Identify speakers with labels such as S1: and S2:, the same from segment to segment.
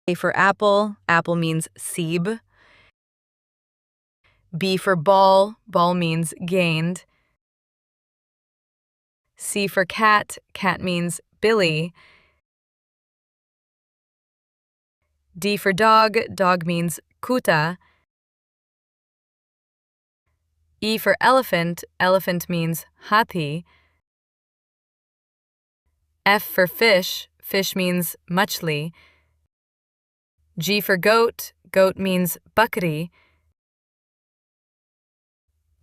S1: A for apple, apple means seeb. B for ball, ball means gained. C for cat, cat means Billy. D for dog, dog means kuta. E for elephant, elephant means hathi. F for fish, fish means machli. G for goat, goat means bakri.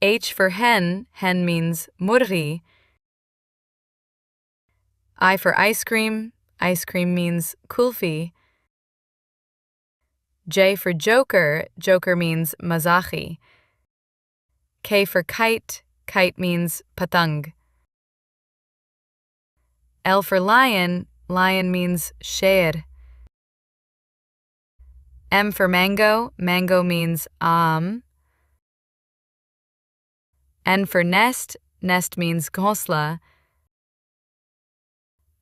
S1: H for hen, hen means murri. I for ice cream means kulfi. J for joker, joker means mazahi. K for kite, kite means patang. L for lion, lion means sher. M for mango, mango means am. N for nest, nest means ghosla.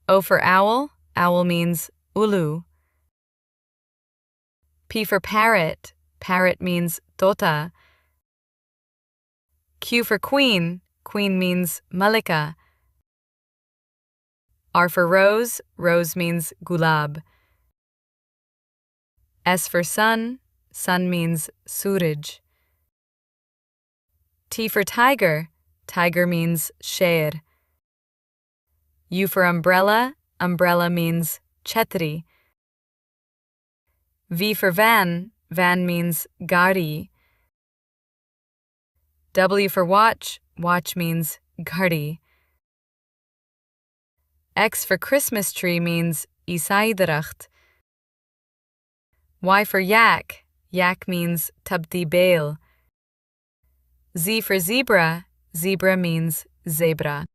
S1: O for owl, owl means ulu. P for parrot, parrot means tota. Q for queen, queen means malika. R for rose, rose means gulab. S for sun, sun means suraj. T for tiger, tiger means sher. U for umbrella, umbrella means chetri. V for van, van means gari. W for watch, watch means ghadi. X for Christmas tree means isaidracht. Y for yak, yak means tabdi bail. Z for zebra, zebra means zebra.